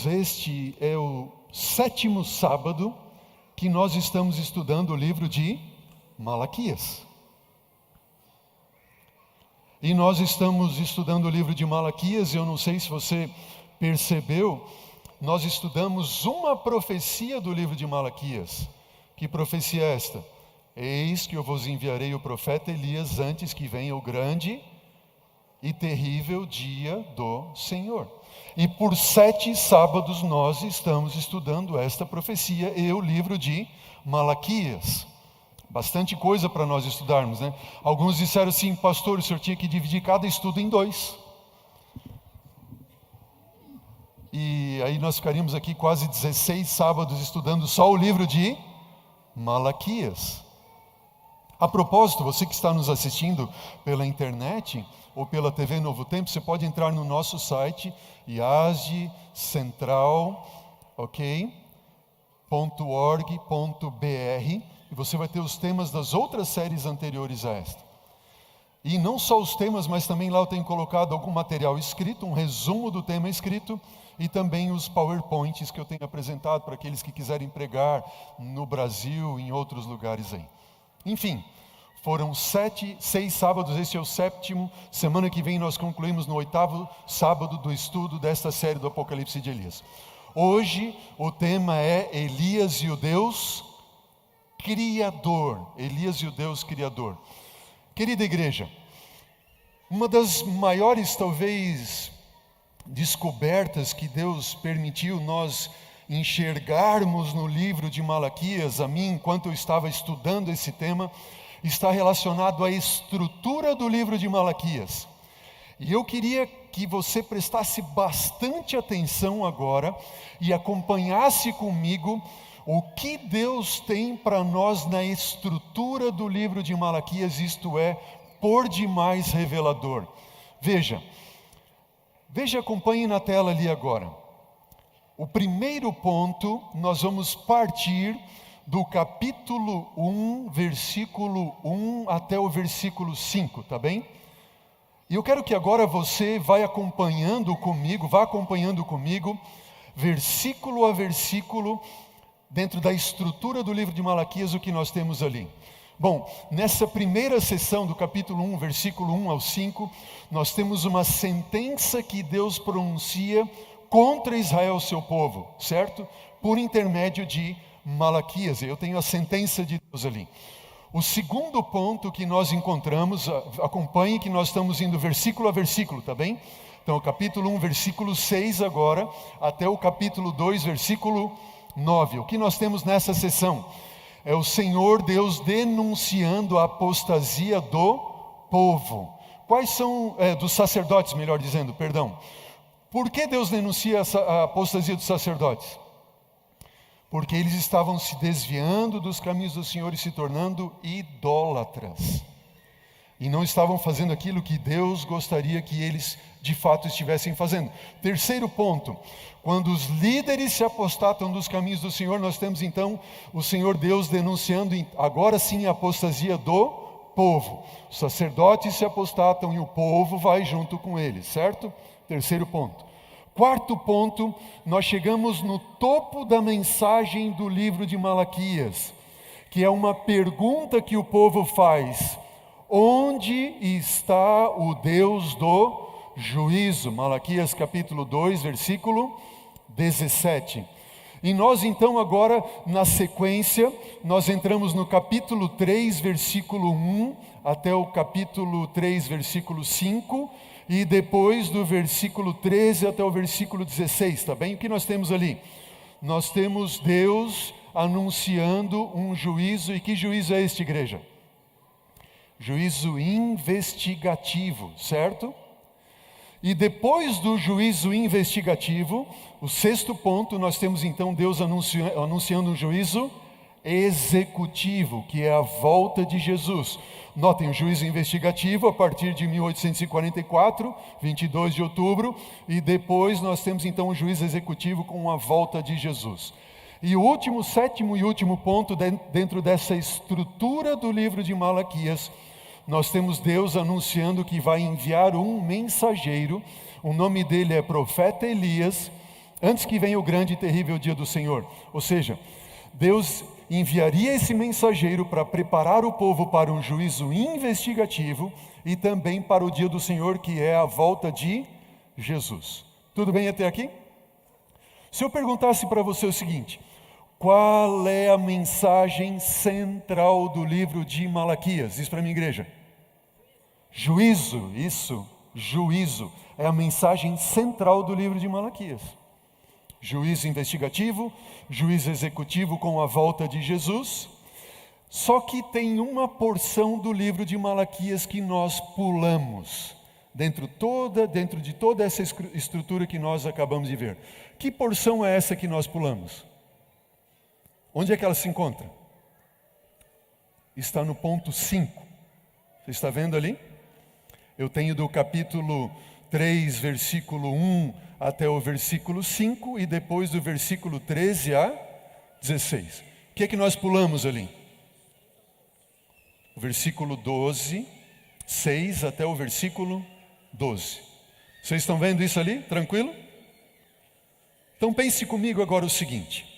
Este é o 7º sábado que nós estamos estudando o livro de Malaquias. E nós estamos estudando o livro de Malaquias, eu não sei se você percebeu, nós estudamos uma profecia do livro de Malaquias. Que profecia é esta? Eis que eu vos enviarei o profeta Elias antes que venha o grande e terrível dia do Senhor. E por 7 sábados nós estamos estudando esta profecia e o livro de Malaquias. Bastante coisa para nós estudarmos, né? Alguns disseram assim, pastor, o senhor tinha que dividir cada estudo em 2. E aí nós ficaríamos aqui quase 16 sábados estudando só o livro de Malaquias. A propósito, você que está nos assistindo pela internet ou pela TV Novo Tempo, você pode entrar no nosso site, iasgecentral.org.br, e você vai ter os temas das outras séries anteriores a esta. E não só os temas, mas também lá eu tenho colocado algum material escrito, um resumo do tema escrito, e também os PowerPoints que eu tenho apresentado para aqueles que quiserem pregar no Brasil e em outros lugares aí. Enfim, foram 6 sábados, esse é o 7º. Semana que vem nós concluímos no 8º sábado do estudo desta série do Apocalipse de Elias. Hoje o tema é Elias e o Deus Criador. Elias e o Deus Criador. Querida igreja, uma das maiores, talvez, descobertas que Deus permitiu nós enxergarmos no livro de Malaquias, a mim, enquanto eu estava estudando esse tema, está relacionado à estrutura do livro de Malaquias. E eu queria que você prestasse bastante atenção agora e acompanhasse comigo o que Deus tem para nós na estrutura do livro de Malaquias, isto é, por demais revelador. Veja, acompanhe na tela ali agora. O primeiro ponto, nós vamos partir do capítulo 1, versículo 1 até o versículo 5, tá bem? E eu quero que agora você vá acompanhando comigo, versículo a versículo, dentro da estrutura do livro de Malaquias, o que nós temos ali. Bom, nessa primeira sessão do capítulo 1, versículo 1 ao 5, nós temos uma sentença que Deus pronuncia contra Israel, seu povo, certo? Por intermédio de Malaquias. Eu tenho a sentença de Deus ali. O segundo ponto que nós encontramos, acompanhe que nós estamos indo versículo a versículo, tá bem? Então, capítulo 1, versículo 6 agora, até o capítulo 2, versículo 9. O que nós temos nessa sessão? É o Senhor Deus denunciando a apostasia do povo. Quais são, dos sacerdotes, melhor dizendo, perdão. Por que Deus denuncia a apostasia dos sacerdotes? Porque eles estavam se desviando dos caminhos do Senhor e se tornando idólatras. E não estavam fazendo aquilo que Deus gostaria que eles de fato estivessem fazendo. Terceiro ponto, quando os líderes se apostatam dos caminhos do Senhor, nós temos então o Senhor Deus denunciando agora sim a apostasia do povo. Os sacerdotes se apostatam e o povo vai junto com eles, certo? Terceiro ponto. Quarto ponto, nós chegamos no topo da mensagem do livro de Malaquias, que é uma pergunta que o povo faz: onde está o Deus do juízo? Malaquias capítulo 2, versículo 17. E nós então agora, na sequência, nós entramos no capítulo 3, versículo 1, até o capítulo 3, versículo 5, e depois do versículo 13 até o versículo 16, tá bem? O que nós temos ali? Nós temos Deus anunciando um juízo, e que juízo é este, igreja? Juízo investigativo, certo? E depois do juízo investigativo, o sexto ponto, nós temos então Deus anunciando um juízo executivo, que é a volta de Jesus. Notem, o juízo investigativo a partir de 1844, 22 de outubro, e depois nós temos então o juízo executivo com a volta de Jesus. E o último, sétimo e último ponto dentro dessa estrutura do livro de Malaquias, nós temos Deus anunciando que vai enviar um mensageiro O nome dele é profeta Elias, antes que venha o grande e terrível dia do Senhor. Ou seja, Deus enviaria esse mensageiro para preparar o povo para um juízo investigativo e também para o dia do Senhor, que é a volta de Jesus. Tudo bem até aqui? Se eu perguntasse para você o seguinte: qual é a mensagem central do livro de Malaquias? Diz para mim, igreja. Juízo, isso, juízo. É a mensagem central do livro de Malaquias. Juízo investigativo, juízo executivo com a volta de Jesus. Só que tem uma porção do livro de Malaquias que nós pulamos, dentro de toda essa estrutura que nós acabamos de ver. Que porção é essa que nós pulamos? Onde é que ela se encontra? Está no ponto 5. Você está vendo ali? Eu tenho do capítulo 3, versículo 1 até o versículo 5 e depois do versículo 13 a 16. O que é que nós pulamos ali? O versículo 12, 6 até o versículo 12. Vocês estão vendo isso ali? Tranquilo? Então pense comigo agora o seguinte.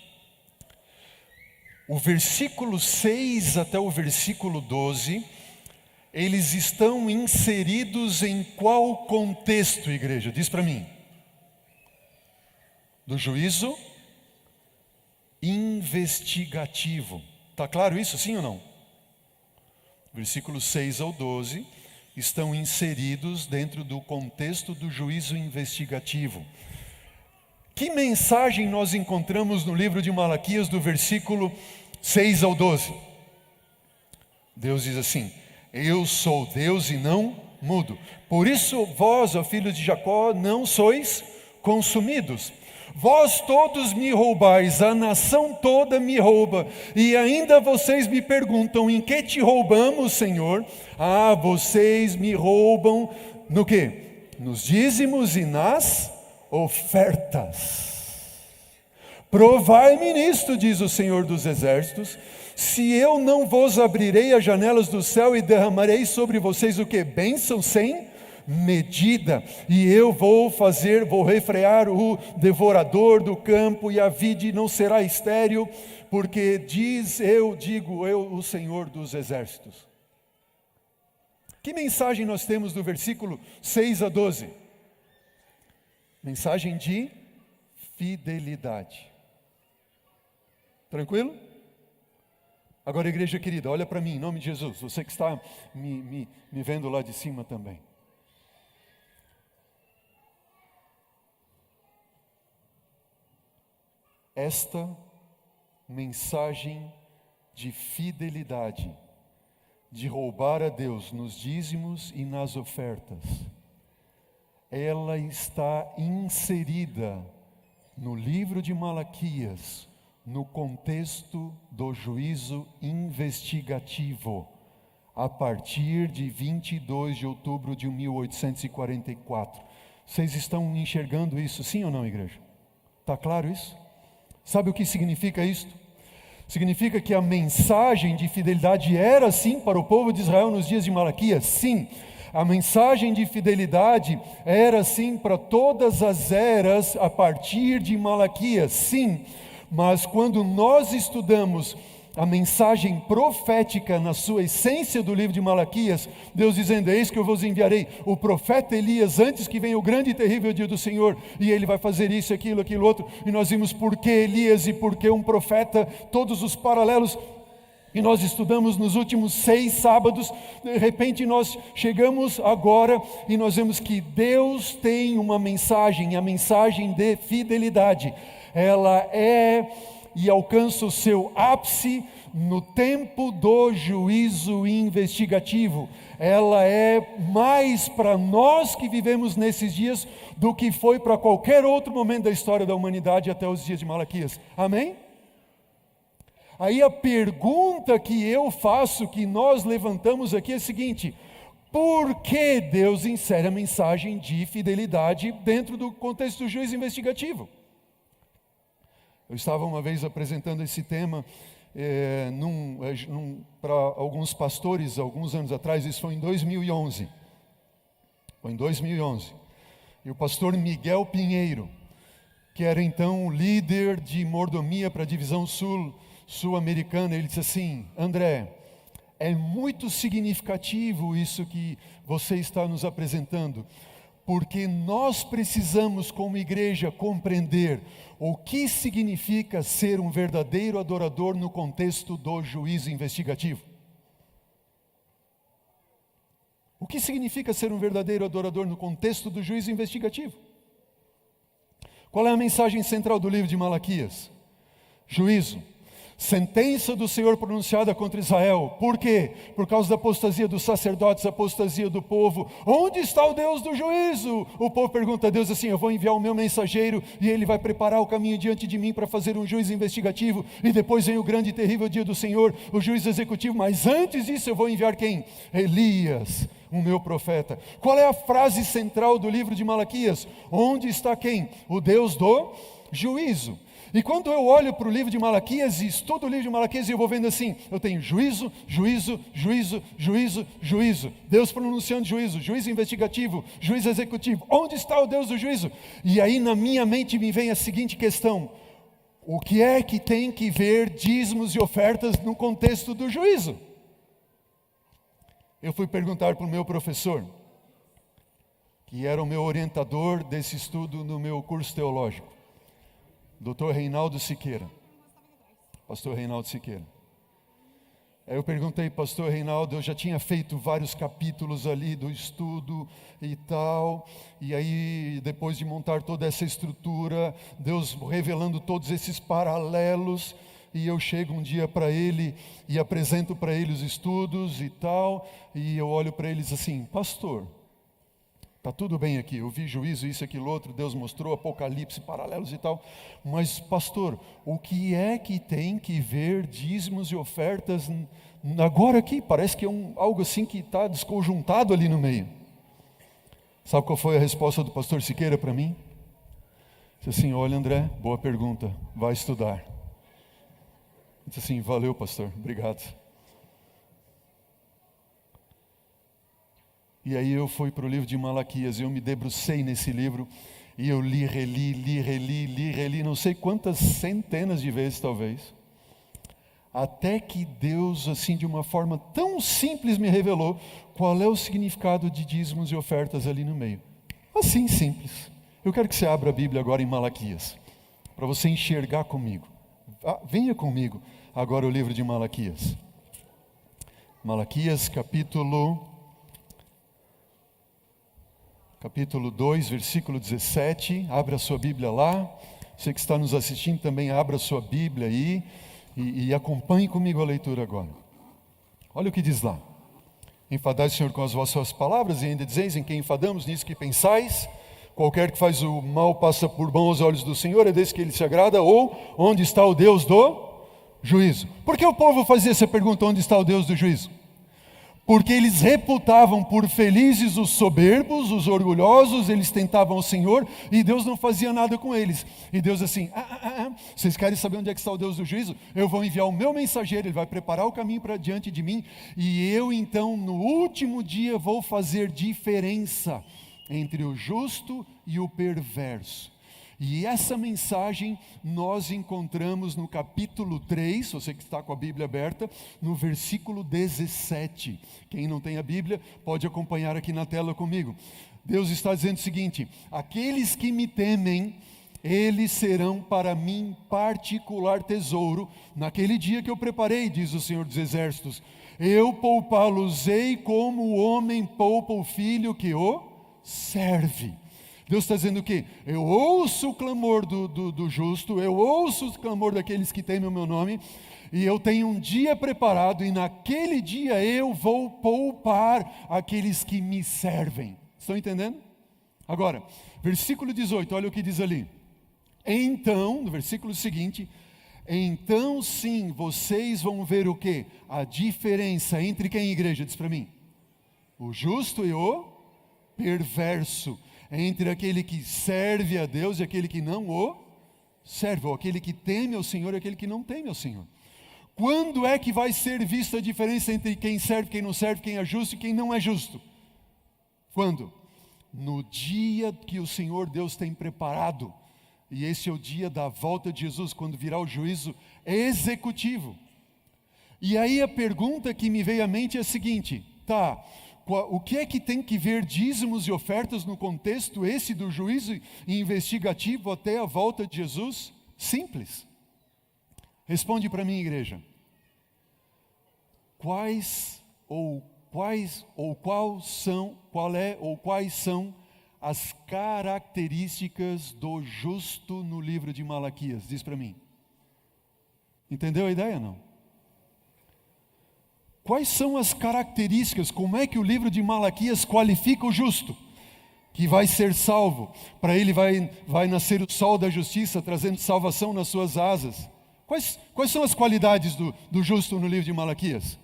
O versículo 6 até o versículo 12, eles estão inseridos em qual contexto, igreja? Diz para mim. Do juízo investigativo. Está claro isso, sim ou não? Versículos 6 ao 12 estão inseridos dentro do contexto do juízo investigativo. Que mensagem nós encontramos no livro de Malaquias, do versículo 6 ao 12? Deus diz assim: eu sou Deus e não mudo. Por isso vós, ó filhos de Jacó, não sois consumidos. Vós todos me roubais, a nação toda me rouba, e ainda vocês me perguntam: em que te roubamos, Senhor? Ah, vocês me roubam no quê? Nos dízimos e nas ofertas. Provai-me nisto, diz o Senhor dos Exércitos, se eu não vos abrirei as janelas do céu e derramarei sobre vocês o que? Bênção sem medida, e eu vou refrear o devorador do campo, e a vide não será estéril, porque digo eu, o Senhor dos Exércitos. Que mensagem nós temos do versículo 6 a 12? Mensagem de fidelidade. Tranquilo? Agora, igreja querida, olha para mim, em nome de Jesus, você que está me vendo lá de cima também. Esta mensagem de fidelidade, de roubar a Deus nos dízimos e nas ofertas, ela está inserida no livro de Malaquias, no contexto do juízo investigativo, a partir de 22 de outubro de 1844. Vocês estão enxergando isso, sim ou não, igreja? Está claro isso? Sabe o que significa isto? Significa que a mensagem de fidelidade era sim para o povo de Israel nos dias de Malaquias? Sim. A mensagem de fidelidade era sim para todas as eras a partir de Malaquias? Sim. Mas quando nós estudamos a mensagem profética na sua essência do livro de Malaquias, Deus dizendo: eis que eu vos enviarei o profeta Elias antes que venha o grande e terrível dia do Senhor, e ele vai fazer isso, aquilo, outro, e nós vimos por que Elias e por que um profeta, todos os paralelos, e nós estudamos nos últimos 6 sábados. De repente nós chegamos agora e nós vemos que Deus tem uma mensagem, a mensagem de fidelidade. Ela é e alcança o seu ápice no tempo do juízo investigativo. Ela é mais para nós que vivemos nesses dias do que foi para qualquer outro momento da história da humanidade até os dias de Malaquias. Amém? Aí a pergunta que eu faço, que nós levantamos aqui é a seguinte: por que Deus insere a mensagem de fidelidade dentro do contexto do juízo investigativo? Eu estava uma vez apresentando esse tema para alguns pastores, alguns anos atrás. Isso foi em 2011. E o pastor Miguel Pinheiro, que era então o líder de mordomia para a divisão sul-americana, ele disse assim: André, é muito significativo isso que você está nos apresentando, porque nós precisamos, como igreja, compreender o que significa ser um verdadeiro adorador no contexto do juízo investigativo. O que significa ser um verdadeiro adorador no contexto do juízo investigativo? Qual é a mensagem central do livro de Malaquias? Juízo. Sentença do Senhor pronunciada contra Israel. Por quê? Por causa da apostasia dos sacerdotes, apostasia do povo. Onde está o Deus do juízo? O povo pergunta a Deus assim: eu vou enviar o meu mensageiro e ele vai preparar o caminho diante de mim para fazer um juízo investigativo, e depois vem o grande e terrível dia do Senhor, o juízo executivo. Mas antes disso eu vou enviar quem? Elias, o meu profeta. Qual é a frase central do livro de Malaquias? Onde está quem? O Deus do juízo. E quando eu olho para o livro de Malaquias e estudo o livro de Malaquias, eu vou vendo assim: eu tenho juízo, juízo, juízo, juízo, juízo. Deus pronunciando juízo, juízo investigativo, juízo executivo. Onde está o Deus do juízo? E aí na minha mente me vem a seguinte questão: o que é que tem que ver dízimos e ofertas no contexto do juízo? Eu fui perguntar para o meu professor, que era o meu orientador desse estudo no meu curso teológico, Dr. Reinaldo Siqueira, pastor Reinaldo Siqueira. Aí eu perguntei: pastor Reinaldo, eu já tinha feito vários capítulos ali do estudo e tal, e aí depois de montar toda essa estrutura, Deus revelando todos esses paralelos, e eu chego um dia para ele e apresento para ele os estudos e tal, e eu olho para eles assim: pastor, está tudo bem aqui, eu vi juízo, isso, aquilo, outro, Deus mostrou, Apocalipse, paralelos e tal, mas pastor, o que é que tem que ver dízimos e ofertas agora aqui? Parece que é algo assim que está desconjuntado ali no meio. Sabe qual foi a resposta do pastor Siqueira para mim? Disse assim: olha, André, boa pergunta, vai estudar. Disse assim: valeu, pastor, obrigado. E aí eu fui para o livro de Malaquias, eu me debrucei nesse livro, e eu li, não sei quantas centenas de vezes talvez, até que Deus, assim, de uma forma tão simples, me revelou qual é o significado de dízimos e ofertas ali no meio. Assim, simples. Eu quero que você abra a Bíblia agora em Malaquias, para você enxergar comigo. Venha comigo agora o livro de Malaquias. Malaquias capítulo 2, versículo 17, abra a sua Bíblia lá. Você que está nos assistindo também, abra a sua Bíblia aí e acompanhe comigo a leitura agora. Olha o que diz lá: enfadais o Senhor com as vossas palavras, e ainda dizeis: em quem enfadamos, nisso que pensais? Qualquer que faz o mal passa por bom aos olhos do Senhor, é desse que ele se agrada. Ou, onde está o Deus do juízo? Por que o povo fazia essa pergunta: onde está o Deus do juízo? Porque eles reputavam por felizes os soberbos, os orgulhosos, eles tentavam o Senhor e Deus não fazia nada com eles. E Deus assim: vocês querem saber onde é que está o Deus do juízo? Eu vou enviar o meu mensageiro, ele vai preparar o caminho para diante de mim, e eu então no último dia vou fazer diferença entre o justo e o perverso. E essa mensagem nós encontramos no capítulo 3, você que está com a Bíblia aberta, no versículo 17. Quem não tem a Bíblia pode acompanhar aqui na tela comigo. Deus está dizendo o seguinte: aqueles que me temem, eles serão para mim particular tesouro, naquele dia que eu preparei, diz o Senhor dos Exércitos. Eu poupá-los-ei como o homem poupa o filho que o serve. Deus está dizendo o quê? Eu ouço o clamor do justo, eu ouço o clamor daqueles que temem o meu nome, e eu tenho um dia preparado, e naquele dia eu vou poupar aqueles que me servem. Estão entendendo? Agora, versículo 18, olha o que diz ali. Então, no versículo seguinte: então sim, vocês vão ver o quê? A diferença entre quem, igreja? Diz para mim. O justo e o perverso. Entre aquele que serve a Deus e aquele que não o serve, ou aquele que teme ao Senhor e aquele que não teme ao Senhor. Quando é que vai ser vista a diferença entre quem serve, quem não serve, quem é justo e quem não é justo? Quando? no dia que o Senhor Deus tem preparado. E esse é o dia da volta de Jesus, quando virá o juízo executivo. E aí a pergunta que me veio à mente é a seguinte: tá, o que é que tem que ver dízimos e ofertas no contexto esse do juízo investigativo até a volta de Jesus? Quais são as características do justo no livro de Malaquias? Diz para mim. Entendeu a ideia, não? Quais são as características, como é que o livro de Malaquias qualifica o justo, que vai ser salvo? Para ele vai nascer o sol da justiça, trazendo salvação nas suas asas. Quais são as qualidades do justo no livro de Malaquias?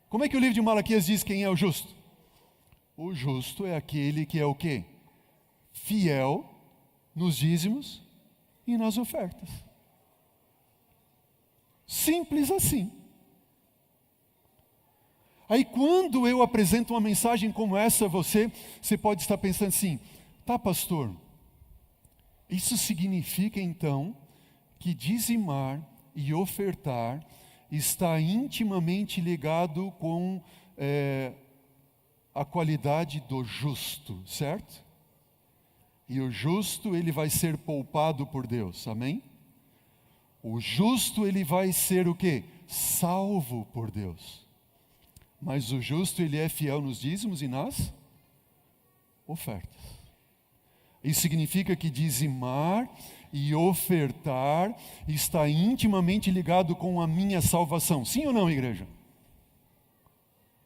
Como é que o livro de Malaquias diz quem é o justo? O justo é aquele que é o quê? Fiel nos dízimos e nas ofertas. Simples assim. Aí quando eu apresento uma mensagem como essa a você pode estar pensando assim: tá, pastor, isso significa então que dizimar e ofertar está intimamente ligado com a qualidade do justo, certo? E o justo, ele vai ser poupado por Deus, amém? O justo, ele vai ser o quê? Salvo por Deus. Mas o justo, ele é fiel nos dízimos e nas ofertas. Isso significa que dizimar e ofertar está intimamente ligado com a minha salvação. Sim ou não, igreja?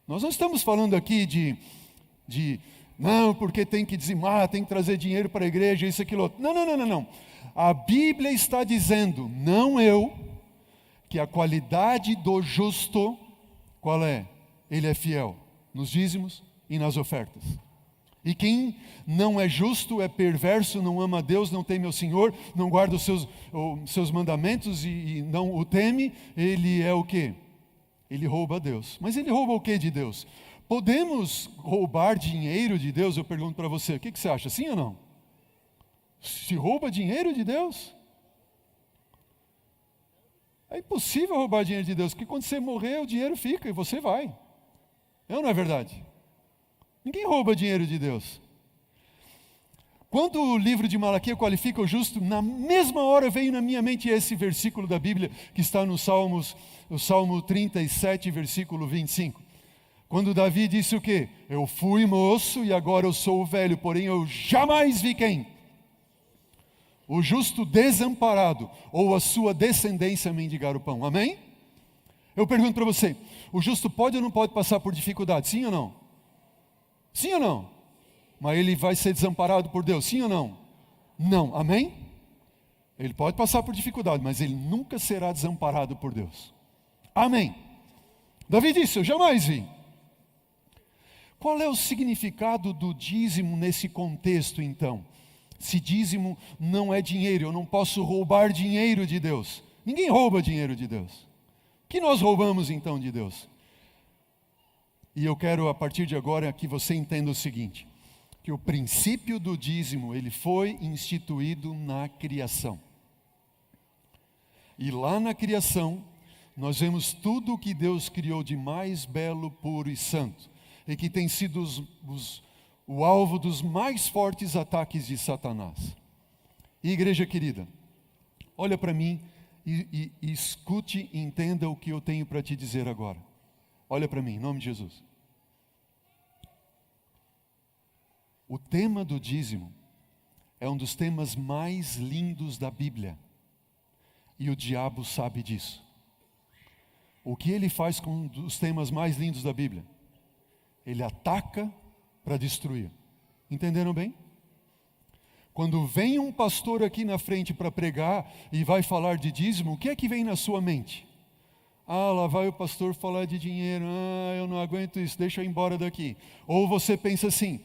Nós não estamos falando aqui de não, porque tem que dizimar, tem que trazer dinheiro para a igreja, isso, aquilo outro. Não. A Bíblia está dizendo, não eu, que a qualidade do justo, qual é? Ele é fiel nos dízimos e nas ofertas. E quem não é justo, é perverso, não ama a Deus, não teme ao Senhor, não guarda os seus mandamentos e não o teme, ele é o quê? Ele rouba a Deus. Mas ele rouba o que de Deus? Podemos roubar dinheiro de Deus? Eu pergunto para você, o que você acha? Sim ou não? Se rouba dinheiro de Deus? É impossível roubar dinheiro de Deus, porque quando você morrer, o dinheiro fica e você vai. É ou não é verdade? Ninguém rouba dinheiro de Deus. Quando o livro de Malaquias qualifica o justo, na mesma hora veio na minha mente esse versículo da Bíblia que está no Salmo 37, versículo 25. Quando Davi disse o quê? Eu fui moço e agora eu sou velho, porém eu jamais vi quem? O justo desamparado ou a sua descendência mendigar o pão. Amém? Eu pergunto para você, o justo pode ou não pode passar por dificuldade? Sim ou não? Sim ou não? Mas ele vai ser desamparado por Deus? Sim ou não? Não. Amém? Ele pode passar por dificuldade, mas ele nunca será desamparado por Deus. Amém? Davi disse, eu jamais vi. Qual é o significado do dízimo nesse contexto então? Se dízimo não é dinheiro, eu não posso roubar dinheiro de Deus. Ninguém rouba dinheiro de Deus. O que nós roubamos então de Deus? E eu quero a partir de agora que você entenda o seguinte, que o princípio do dízimo, ele foi instituído na criação. E lá na criação, nós vemos tudo o que Deus criou de mais belo, puro e santo, e que tem sido o alvo dos mais fortes ataques de Satanás. E igreja querida, olha para mim e escute e entenda o que eu tenho para te dizer agora. Olha para mim, em nome de Jesus. O tema do dízimo é um dos temas mais lindos da Bíblia. E o diabo sabe disso. O que ele faz com um dos temas mais lindos da Bíblia? Ele ataca para destruir. Entenderam bem? Quando vem um pastor aqui na frente para pregar e vai falar de dízimo, o que é que vem na sua mente? Ah, lá vai o pastor falar de dinheiro, eu não aguento isso, deixa eu ir embora daqui. Ou você pensa assim,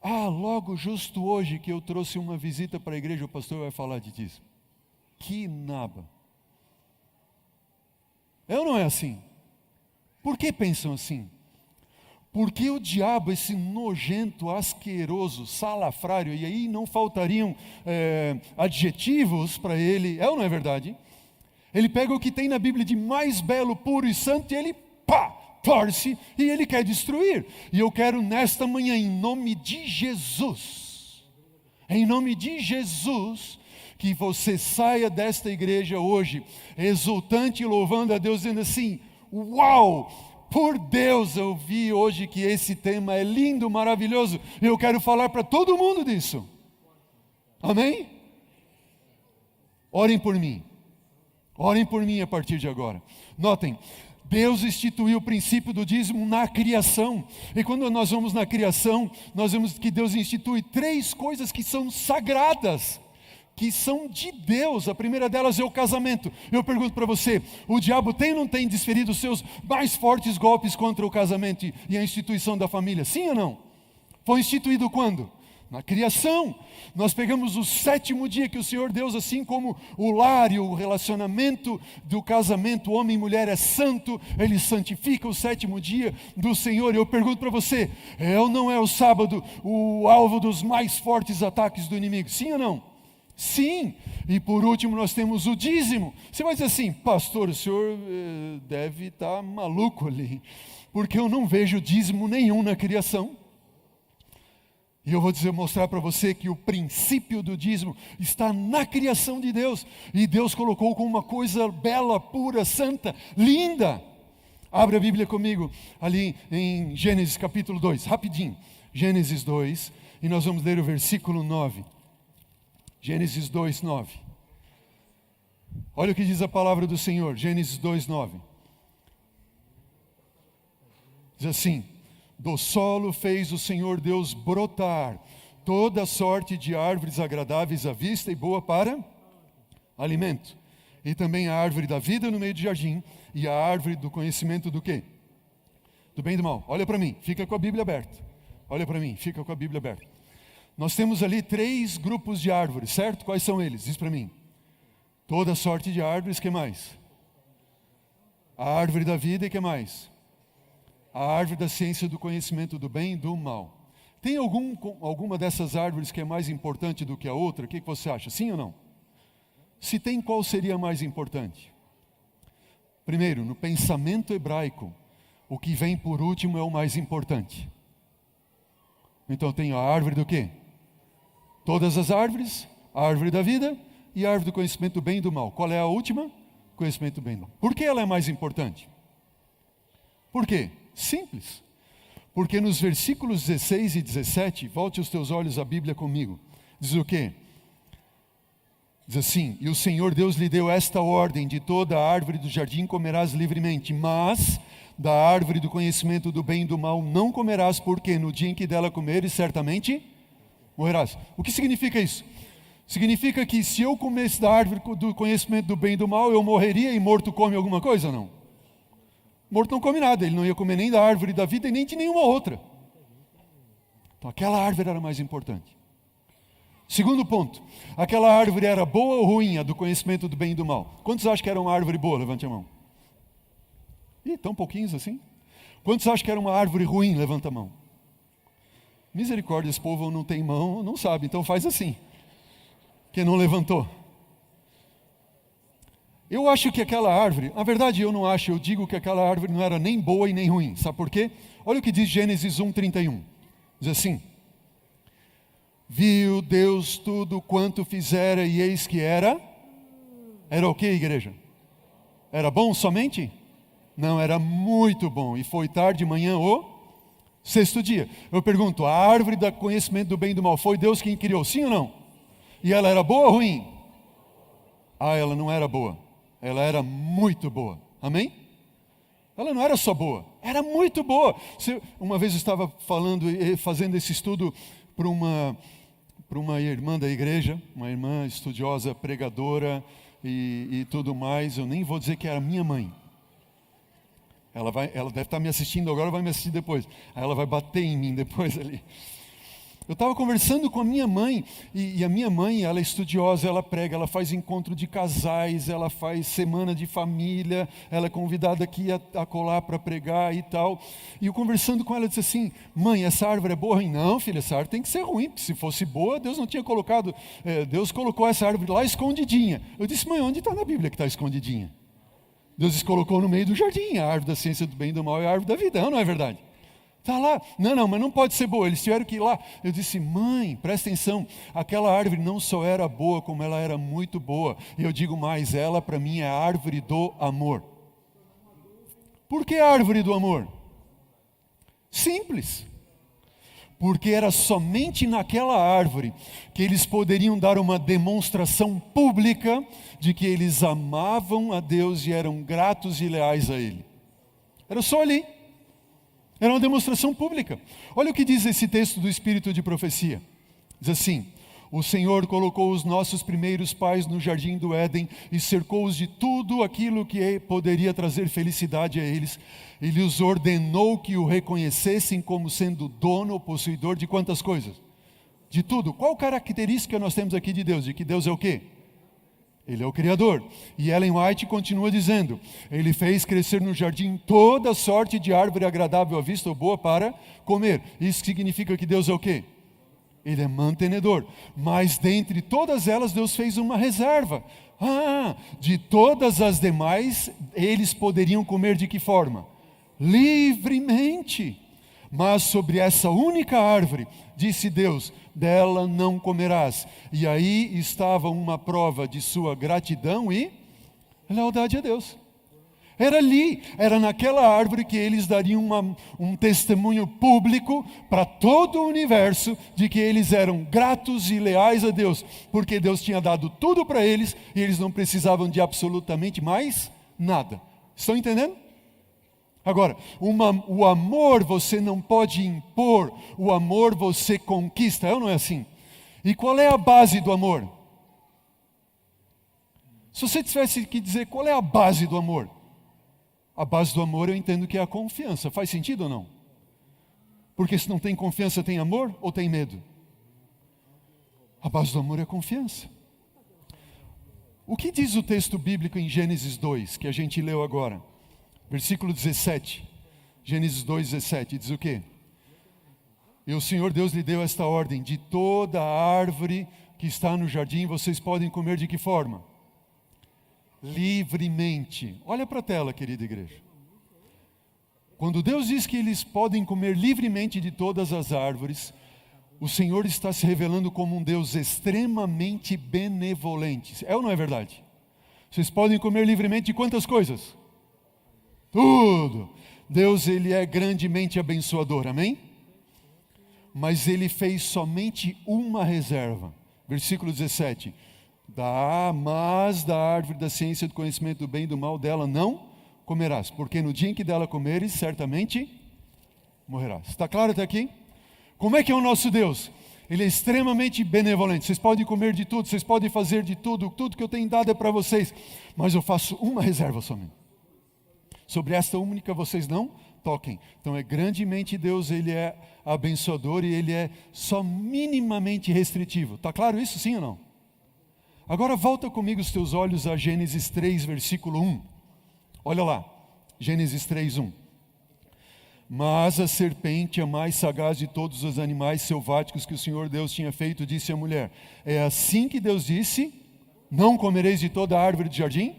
logo justo hoje que eu trouxe uma visita para a igreja, o pastor vai falar de dízimo. Que naba. É ou não é assim? Por que pensam assim? Porque o diabo, esse nojento, asqueroso, salafrário, e aí não faltariam adjetivos para ele, é ou não é verdade? Ele pega o que tem na Bíblia de mais belo, puro e santo e ele, torce e ele quer destruir. E eu quero nesta manhã, em nome de Jesus, que você saia desta igreja hoje, exultante e louvando a Deus, dizendo assim: uau, por Deus eu vi hoje que esse tema é lindo, maravilhoso, e eu quero falar para todo mundo disso. Amém? Orem por mim a partir de agora. Notem, Deus instituiu o princípio do dízimo na criação. E quando nós vamos na criação, nós vemos que Deus institui 3 coisas que são sagradas, que são de Deus. A primeira delas é o casamento. Eu pergunto para você, o diabo tem ou não tem desferido os seus mais fortes golpes contra o casamento e a instituição da família? Sim ou não? Foi instituído quando? Na criação. Nós pegamos o 7º dia que o Senhor Deus, assim como o lar e o relacionamento do casamento, homem e mulher é santo, Ele santifica o 7º dia do Senhor. Eu pergunto para você, é ou não é o sábado o alvo dos mais fortes ataques do inimigo? Sim ou não? Sim. E por último nós temos o dízimo. Você vai dizer assim: pastor, o senhor deve estar maluco ali, porque eu não vejo dízimo nenhum na criação. E eu vou mostrar para você que o princípio do dízimo está na criação de Deus. E Deus colocou como uma coisa bela, pura, santa, linda. Abre a Bíblia comigo, ali em Gênesis capítulo 2, rapidinho. Gênesis 2, e nós vamos ler o versículo 9. Gênesis 2, 9. Olha o que diz a palavra do Senhor, Gênesis 2, 9. Diz assim: do solo fez o Senhor Deus brotar toda sorte de árvores agradáveis à vista e boa para alimento. E também a árvore da vida no meio do jardim e a árvore do conhecimento do quê? Do bem e do mal. Olha para mim, fica com a Bíblia aberta. Olha para mim, fica com a Bíblia aberta. Nós temos ali 3 grupos de árvores, certo? Quais são eles? Diz para mim. Toda sorte de árvores, que mais? A árvore da vida e que mais? A árvore da ciência do conhecimento do bem e do mal. Tem alguma dessas árvores que é mais importante do que a outra? O que você acha? Sim ou não? Se tem, qual seria a mais importante? Primeiro, no pensamento hebraico, o que vem por último é o mais importante. Então tem a árvore do quê? Todas as árvores, a árvore da vida e a árvore do conhecimento do bem e do mal. Qual é a última? Conhecimento do bem e do mal. Por que ela é mais importante? Por quê? Simples. Porque nos versículos 16 e 17, volte os teus olhos à Bíblia comigo. Diz o quê? Diz assim: e o Senhor Deus lhe deu esta ordem: de toda a árvore do jardim comerás livremente, mas da árvore do conhecimento do bem e do mal não comerás, porque no dia em que dela comeres, certamente morrerás. O que significa isso? Significa que se eu comesse da árvore do conhecimento do bem e do mal, eu morreria, e morto come alguma coisa ou não? Morto não come nada, ele não ia comer nem da árvore da vida e nem de nenhuma outra. Então aquela árvore era mais importante. Segundo ponto, aquela árvore era boa ou ruim, a do conhecimento do bem e do mal? Quantos acham que era uma árvore boa? Levante a mão. Ih, tão pouquinhos assim. Quantos acham que era uma árvore ruim? Levanta a mão. Misericórdia, esse povo não tem mão, não sabe, então faz assim. Quem não levantou? Eu acho que aquela árvore, na verdade eu não acho, eu digo que aquela árvore não era nem boa e nem ruim. Sabe por quê? Olha o que diz Gênesis 1:31. Diz assim: viu Deus tudo quanto fizera e eis que era o que, igreja? Era bom somente? Não, era muito bom. E foi tarde de manhã o 6º dia. Eu pergunto, a árvore do conhecimento do bem e do mal, foi Deus quem criou, sim ou não? E ela era boa ou ruim? Ela não era boa. Ela era muito boa. Amém? Ela não era só boa, era muito boa. Uma vez eu estava fazendo esse estudo para uma irmã da igreja, uma irmã estudiosa, pregadora e tudo mais. Eu nem vou dizer que era minha mãe. Ela deve estar me assistindo agora, vai me assistir depois. Aí ela vai bater em mim depois ali. Eu estava conversando com a minha mãe, e a minha mãe, ela é estudiosa, ela prega, ela faz encontro de casais, ela faz semana de família, ela é convidada aqui a colar para pregar e tal. E eu conversando com ela, eu disse assim: mãe, essa árvore é boa? Não, filha, essa árvore tem que ser ruim, porque se fosse boa, Deus não tinha colocado, Deus colocou essa árvore lá escondidinha. Eu disse: mãe, onde está na Bíblia que está escondidinha? Deus colocou no meio do jardim, a árvore da ciência do bem e do mal é a árvore da vida, não é verdade? Está lá. Não, mas não pode ser boa. Eles tiveram que ir lá. Eu disse: mãe, presta atenção. Aquela árvore não só era boa, como ela era muito boa. E eu digo mais, ela para mim é a árvore do amor. Por que a árvore do amor? Simples. Porque era somente naquela árvore que eles poderiam dar uma demonstração pública de que eles amavam a Deus e eram gratos e leais a Ele. Era só ali. Era uma demonstração pública. Olha o que diz esse texto do Espírito de Profecia. Diz assim: o Senhor colocou os nossos primeiros pais no jardim do Éden e cercou-os de tudo aquilo que poderia trazer felicidade a eles. Ele os ordenou que o reconhecessem como sendo dono ou possuidor de quantas coisas? De tudo. Qual característica nós temos aqui de Deus? De que Deus é o quê? Ele é o Criador. E Ellen White continua dizendo: Ele fez crescer no jardim toda sorte de árvore agradável à vista ou boa para comer. Isso significa que Deus é o quê? Ele é mantenedor. Mas dentre todas elas, Deus fez uma reserva. De todas as demais, eles poderiam comer de que forma? Livremente. Mas sobre essa única árvore, disse Deus, dela não comerás. E aí estava uma prova de sua gratidão e lealdade a Deus. Era ali, era naquela árvore que eles dariam um testemunho público para todo o universo de que eles eram gratos e leais a Deus, porque Deus tinha dado tudo para eles e eles não precisavam de absolutamente mais nada. Estão entendendo? Agora, o amor você não pode impor, o amor você conquista, é ou não é assim? E qual é a base do amor? Se você tivesse que dizer qual é a base do amor? A base do amor eu entendo que é a confiança. Faz sentido ou não? Porque se não tem confiança, tem amor ou tem medo? A base do amor é a confiança. O que diz o texto bíblico em Gênesis 2, que a gente leu agora? Versículo 17, Gênesis 2, 17, diz o quê? E o Senhor Deus lhe deu esta ordem: de toda a árvore que está no jardim, vocês podem comer de que forma? Livremente. Olha para a tela, querida igreja. Quando Deus diz que eles podem comer livremente de todas as árvores, o Senhor está se revelando como um Deus extremamente benevolente. É ou não é verdade? Vocês podem comer livremente de quantas coisas? Tudo. Deus, Ele é grandemente abençoador, amém? Mas Ele fez somente uma reserva. Versículo 17. Mas da árvore da ciência do conhecimento do bem e do mal dela não comerás, porque no dia em que dela comeres, certamente morrerás. Está claro até aqui? Como é que é o nosso Deus? Ele é extremamente benevolente. Vocês podem comer de tudo, vocês podem fazer de tudo, tudo que eu tenho dado é para vocês, mas eu faço uma reserva somente. Sobre esta única vocês não toquem. Então é grandemente Deus, Ele é abençoador e Ele é só minimamente restritivo. Está claro isso, sim ou não? Agora volta comigo os teus olhos a Gênesis 3, versículo 1. Olha lá, Gênesis 3, 1. Mas a serpente, a mais sagaz de todos os animais selváticos que o Senhor Deus tinha feito, disse à mulher: é assim que Deus disse, não comereis de toda a árvore do jardim?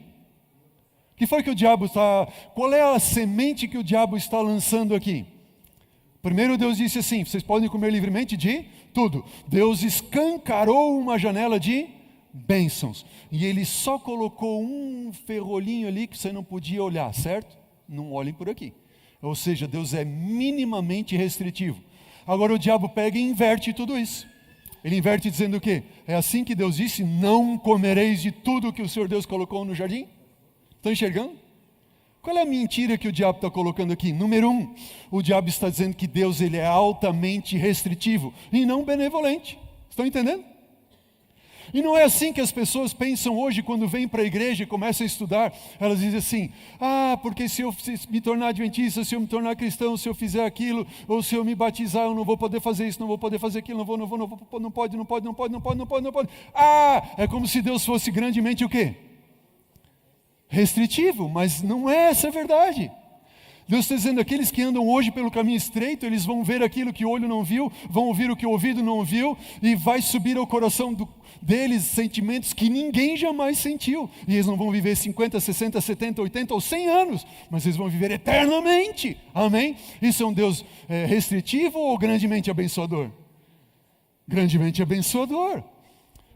Que foi que o diabo está... Qual é a semente que o diabo está lançando aqui? Primeiro Deus disse assim: vocês podem comer livremente de tudo. Deus escancarou uma janela de bênçãos. E Ele só colocou um ferrolhinho ali que você não podia olhar, certo? Não olhem por aqui. Ou seja, Deus é minimamente restritivo. Agora o diabo pega e inverte tudo isso. Ele inverte dizendo o quê? É assim que Deus disse, não comereis de tudo que o Senhor Deus colocou no jardim? Estão enxergando? Qual é a mentira que o diabo está colocando aqui? Número 1, o diabo está dizendo que Deus ele é altamente restritivo e não benevolente. Estão entendendo? E não é assim que as pessoas pensam hoje quando vêm para a igreja e começam a estudar. Elas dizem assim: porque se eu me tornar adventista, se eu me tornar cristão, se eu fizer aquilo, ou se eu me batizar, eu não vou poder fazer isso, não vou poder fazer aquilo, não pode. É como se Deus fosse grandemente o quê? Restritivo, mas não é essa a verdade. Deus está dizendo, aqueles que andam hoje pelo caminho estreito, eles vão ver aquilo que o olho não viu, vão ouvir o que o ouvido não ouviu, e vai subir ao coração deles sentimentos que ninguém jamais sentiu. E eles não vão viver 50, 60, 70, 80 ou 100 anos, mas eles vão viver eternamente. Amém? Isso é um Deus restritivo ou grandemente abençoador? Grandemente abençoador.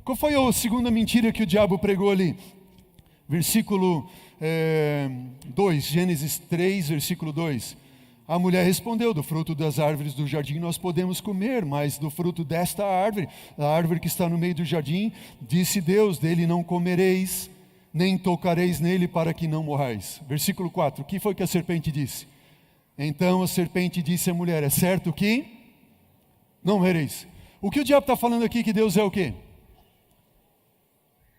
Qual foi a segunda mentira que o diabo pregou ali? Versículo 2, Gênesis 3, versículo 2. A mulher respondeu: do fruto das árvores do jardim nós podemos comer, mas do fruto desta árvore, a árvore que está no meio do jardim, disse Deus, dele não comereis, nem tocareis nele para que não morrais. Versículo 4, o que foi que a serpente disse? Então a serpente disse à mulher: é certo que não morrereis. O que o diabo está falando aqui, que Deus é o quê?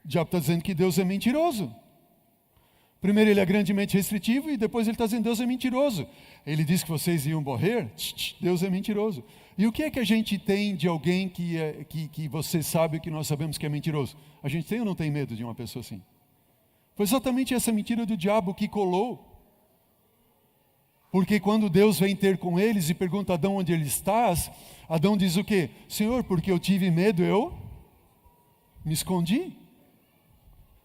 O diabo está dizendo que Deus é mentiroso. Primeiro ele é grandemente restritivo e depois ele está dizendo que Deus é mentiroso. Ele disse que vocês iam morrer, Deus é mentiroso. E o que é que a gente tem de alguém que você sabe que nós sabemos que é mentiroso? A gente tem ou não tem medo de uma pessoa assim? Foi exatamente essa mentira do diabo que colou. Porque quando Deus vem ter com eles e pergunta: Adão, onde ele estás? Adão diz o quê? Senhor, porque eu tive medo, eu me escondi.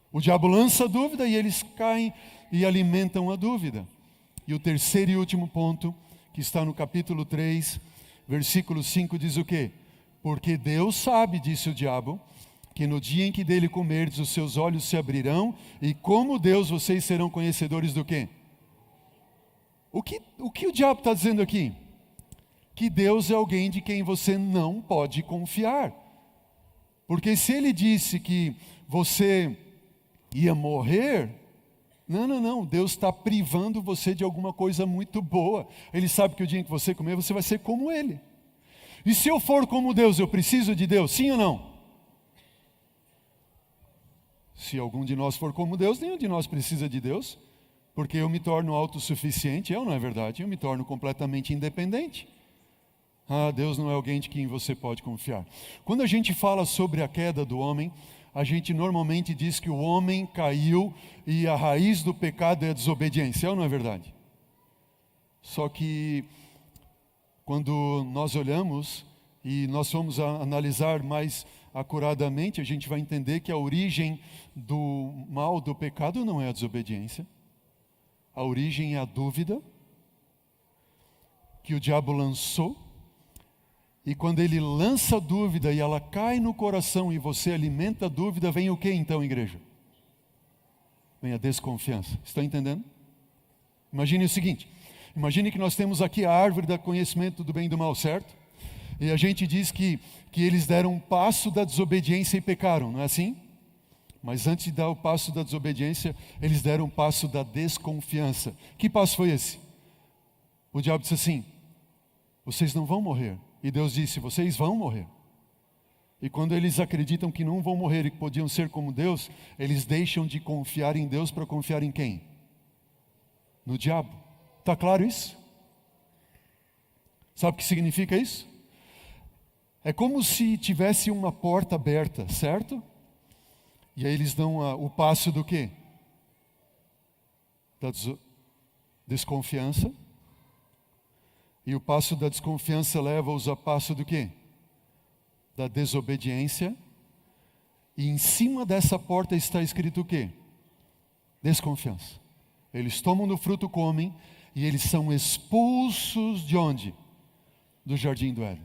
O diabo lança a dúvida e eles caem e alimentam a dúvida. E o terceiro e último ponto, que está no capítulo 3, versículo 5, diz o quê? Porque Deus sabe, disse o diabo, que no dia em que dele comerdes, os seus olhos se abrirão, e como Deus vocês serão conhecedores do quê? O que o diabo está dizendo aqui? Que Deus é alguém de quem você não pode confiar. Porque se ele disse que você ia morrer, não, Deus está privando você de alguma coisa muito boa. Ele sabe que o dia em que você comer, você vai ser como Ele. E se eu for como Deus, eu preciso de Deus, sim ou não? Se algum de nós for como Deus, nenhum de nós precisa de Deus, porque eu me torno autossuficiente, não é verdade? Eu me torno completamente independente. Deus não é alguém de quem você pode confiar. Quando a gente fala sobre a queda do homem, a gente normalmente diz que o homem caiu e a raiz do pecado é a desobediência, não é verdade? Só que quando nós olhamos e nós vamos analisar mais acuradamente, a gente vai entender que a origem do mal, do pecado, não é a desobediência. A origem é a dúvida que o diabo lançou. E quando ele lança a dúvida e ela cai no coração e você alimenta a dúvida, vem o que então, igreja? Vem a desconfiança. Estão entendendo? Imagine o seguinte: imagine que nós temos aqui a árvore do conhecimento do bem e do mal, certo? E a gente diz que eles deram um passo da desobediência e pecaram, não é assim? Mas antes de dar o passo da desobediência, eles deram um passo da desconfiança. Que passo foi esse? O diabo disse assim: vocês não vão morrer. E Deus disse: vocês vão morrer. E quando eles acreditam que não vão morrer e que podiam ser como Deus, eles deixam de confiar em Deus para confiar em quem? No diabo. Está claro isso? Sabe o que significa isso? É como se tivesse uma porta aberta, certo? E aí eles dão o passo do quê? Da desconfiança. E o passo da desconfiança leva-os a passo do quê? Da desobediência. E em cima dessa porta está escrito o quê? Desconfiança. Eles tomam do fruto, comem, e eles são expulsos de onde? Do jardim do Éden.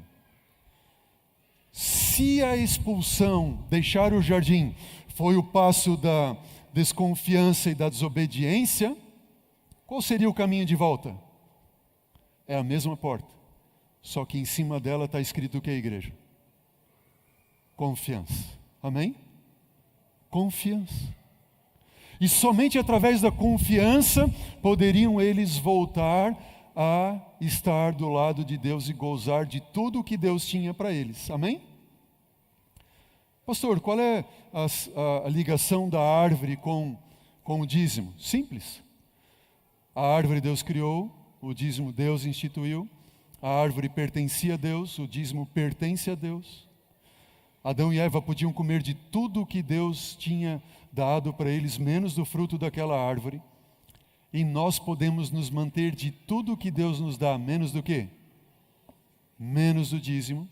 Se a expulsão, deixar o jardim, foi o passo da desconfiança e da desobediência, qual seria o caminho de volta? É a mesma porta, só que em cima dela está escrito o que, igreja? Confiança. Amém? Confiança. E somente através da confiança poderiam eles voltar a estar do lado de Deus e gozar de tudo o que Deus tinha para eles. Amém? Pastor, qual é a ligação da árvore com o dízimo? Simples. A árvore Deus criou, o dízimo Deus instituiu. A árvore pertencia a Deus, o dízimo pertence a Deus. Adão e Eva podiam comer de tudo o que Deus tinha dado para eles, menos do fruto daquela árvore. E nós podemos nos manter de tudo o que Deus nos dá, menos do quê? Menos do dízimo.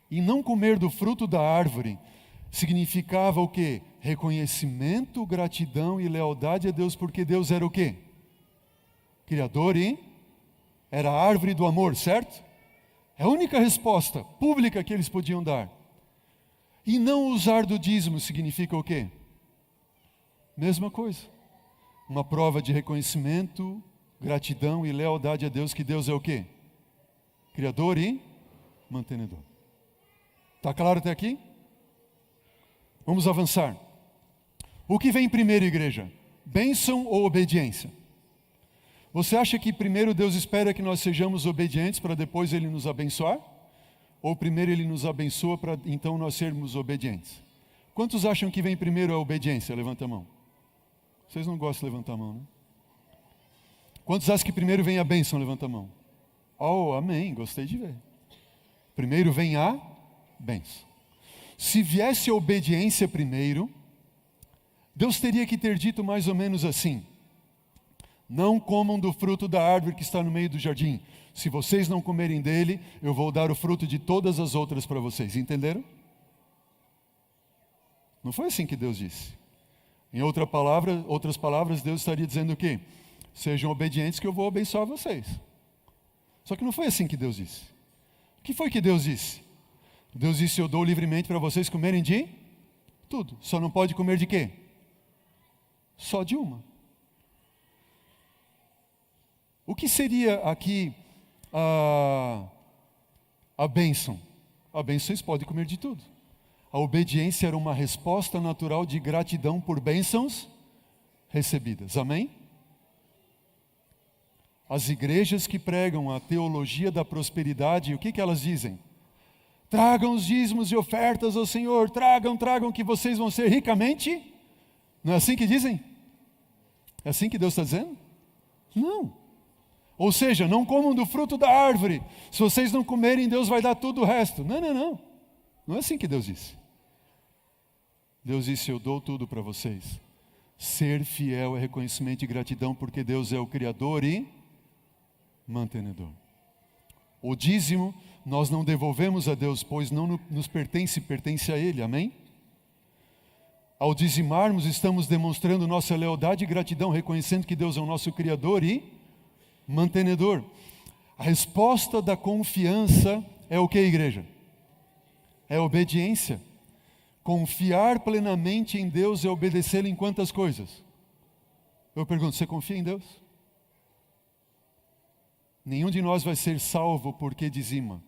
E não comer do fruto da árvore significava o quê? Reconhecimento, gratidão e lealdade a Deus, porque Deus era o quê? Criador e era a árvore do amor, certo? É a única resposta pública que eles podiam dar. E não usar do dízimo significa o quê? Mesma coisa. Uma prova de reconhecimento, gratidão e lealdade a Deus, que Deus é o quê? Criador e mantenedor. Está claro até aqui? Vamos avançar. O que vem primeiro, igreja? Bênção ou obediência? Você acha que primeiro Deus espera que nós sejamos obedientes para depois Ele nos abençoar? Ou primeiro Ele nos abençoa para então nós sermos obedientes? Quantos acham que vem primeiro a obediência? Levanta a mão. Vocês não gostam de levantar a mão, né? Quantos acham que primeiro vem a bênção? Levanta a mão. Oh, amém, gostei de ver. Primeiro vem a bênção. Se viesse a obediência primeiro, Deus teria que ter dito mais ou menos assim: não comam do fruto da árvore que está no meio do jardim. Se vocês não comerem dele, eu vou dar o fruto de todas as outras para vocês. Entenderam? Não foi assim que Deus disse. Em outras palavras, Deus estaria dizendo o quê? Sejam obedientes que eu vou abençoar vocês. Só que não foi assim que Deus disse. O que foi que Deus disse? Deus disse: eu dou livremente para vocês comerem de tudo. Só não pode comer de quê? Só de uma. O que seria aqui a bênção? A bênção vocês podem comer de tudo. A obediência era uma resposta natural de gratidão por bênçãos recebidas. Amém? As igrejas que pregam a teologia da prosperidade, o que elas dizem? Tragam os dízimos e ofertas ao Senhor, tragam que vocês vão ser ricamente. Não é assim que dizem? É assim que Deus está dizendo? Não. Ou seja, não comam do fruto da árvore. Se vocês não comerem, Deus vai dar tudo o resto. Não. Não é assim que Deus disse. Deus disse: eu dou tudo para vocês. Ser fiel é reconhecimento e gratidão, porque Deus é o Criador e mantenedor. O dízimo nós não devolvemos a Deus, pois não nos pertence, pertence a Ele. Amém? Ao dizimarmos, estamos demonstrando nossa lealdade e gratidão, reconhecendo que Deus é o nosso Criador e mantenedor. A resposta da confiança é o que, igreja? É obediência. Confiar plenamente em Deus é obedecê-lo em quantas coisas? Eu pergunto, você confia em Deus? Nenhum de nós vai ser salvo porque dizima,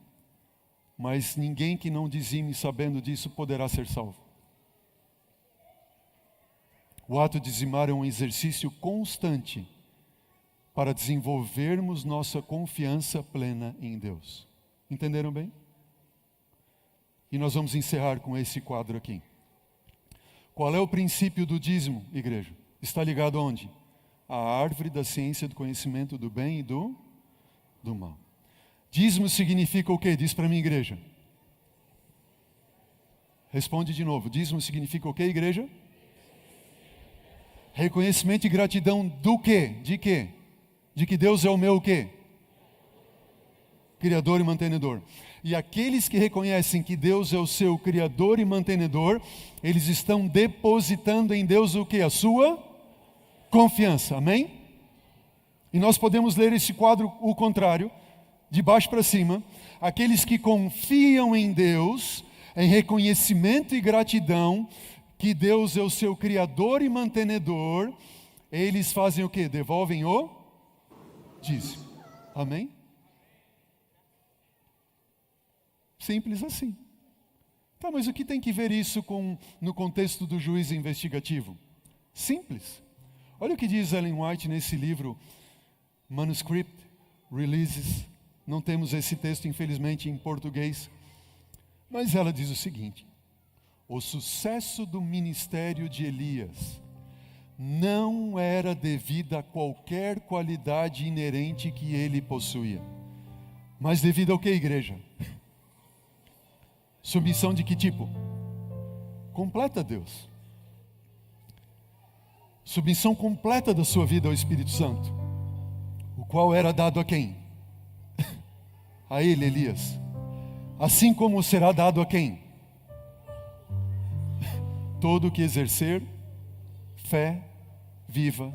mas ninguém que não dizime sabendo disso poderá ser salvo. O ato de dizimar é um exercício constante para desenvolvermos nossa confiança plena em Deus. Entenderam bem? E nós vamos encerrar com esse quadro aqui. Qual é o princípio do dízimo, igreja? Está ligado aonde? A árvore da ciência do conhecimento do bem e do mal. Dízimo significa o quê? Diz para mim, igreja. Responde de novo. Dízimo significa o quê, igreja? Reconhecimento e gratidão do quê? De quê? De que Deus é o meu o quê? Criador e mantenedor. E aqueles que reconhecem que Deus é o seu Criador e mantenedor, eles estão depositando em Deus o quê? A sua confiança. Amém? E nós podemos ler esse quadro, o contrário, de baixo para cima. Aqueles que confiam em Deus, em reconhecimento e gratidão, que Deus é o seu Criador e mantenedor, eles fazem o quê? Devolvem o dízimo. Amém? Simples assim. Tá, mas o que tem que ver isso no contexto do juízo investigativo? Simples. Olha o que diz Ellen White nesse livro, Manuscript Releases. Não temos esse texto, infelizmente, em português. Mas ela diz o seguinte: o sucesso do ministério de Elias não era devido a qualquer qualidade inerente que ele possuía, mas devido ao que, igreja? Submissão de que tipo? Completa a Deus. Submissão completa da sua vida ao Espírito Santo, o qual era dado a quem? A ele, Elias. Assim como será dado a quem? Todo que exercer fé viva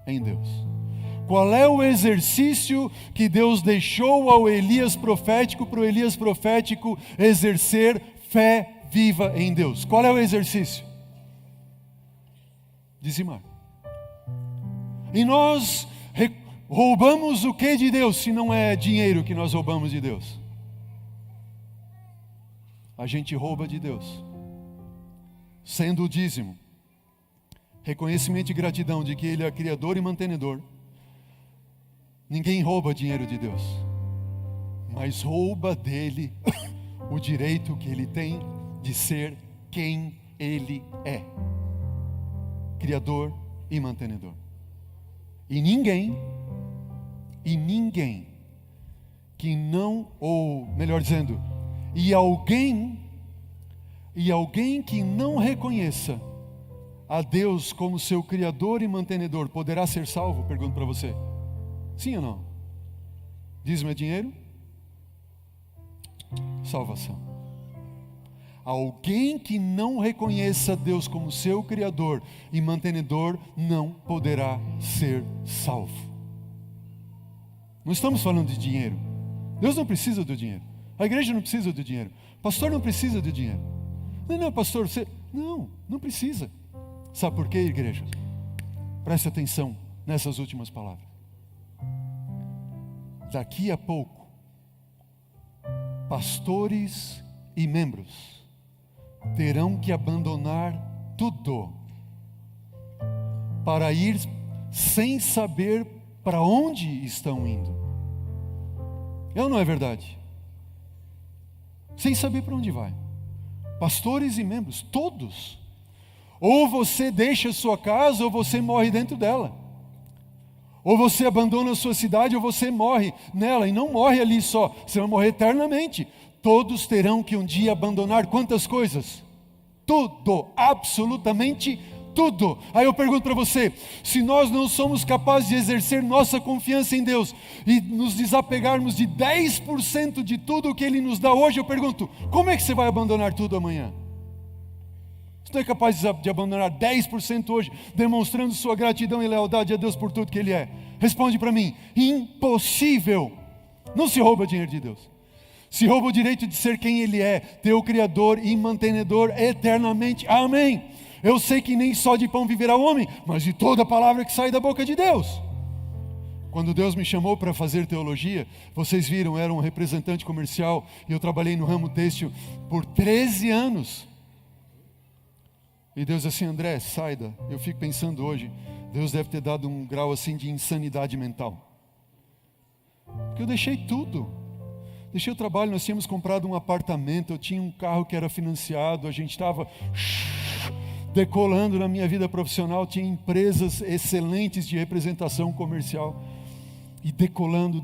em Deus. Qual é o exercício que Deus deixou ao Elias profético, para o Elias profético exercer fé viva em Deus? Qual é o exercício? Dizimar. E nós roubamos o que de Deus, se não é dinheiro que nós roubamos de Deus? A gente rouba de Deus, sendo o dízimo, reconhecimento e gratidão de que Ele é Criador e mantenedor. Ninguém rouba dinheiro de Deus, mas rouba dele o direito que Ele tem de ser quem Ele é, Criador e mantenedor. E ninguém que não, ou melhor dizendo, e alguém que não reconheça a Deus como seu Criador e mantenedor poderá ser salvo? Pergunto para você. Sim ou não? Dízimo é dinheiro? Salvação. Alguém que não reconheça Deus como seu Criador e mantenedor não poderá ser salvo. Não estamos falando de dinheiro. Deus não precisa do dinheiro. A igreja não precisa do dinheiro. O pastor não precisa do dinheiro. Não, pastor, você... Não precisa. Sabe por quê, igreja? Preste atenção nessas últimas palavras. Daqui a pouco, pastores e membros terão que abandonar tudo para ir sem saber para onde estão indo. É ou não é verdade? Sem saber para onde vai. Pastores e membros, todos. Ou você deixa a sua casa ou você morre dentro dela. Ou você abandona a sua cidade ou você morre nela. E não morre ali só, você vai morrer eternamente. Todos terão que um dia abandonar quantas coisas? Tudo, absolutamente tudo. Aí eu pergunto para você, se nós não somos capazes de exercer nossa confiança em Deus e nos desapegarmos de 10% de tudo o que Ele nos dá hoje, eu pergunto, como é que você vai abandonar tudo amanhã? Você não é capaz de abandonar 10% hoje, demonstrando sua gratidão e lealdade a Deus por tudo que Ele é? Responde para mim, impossível. Não se rouba dinheiro de Deus. Se rouba o direito de ser quem Ele é, teu Criador e mantenedor eternamente. Amém. Eu sei que nem só de pão viverá o homem, mas de toda a palavra que sai da boca de Deus. Quando Deus me chamou para fazer teologia, vocês viram, era um representante comercial, e eu trabalhei no ramo têxtil por 13 anos. E Deus assim, André, saia. Eu fico pensando hoje, Deus deve ter dado um grau assim de insanidade mental. Porque eu deixei tudo. Deixei o trabalho, nós tínhamos comprado um apartamento, eu tinha um carro que era financiado, a gente estava decolando na minha vida profissional, tinha empresas excelentes de representação comercial. E decolando,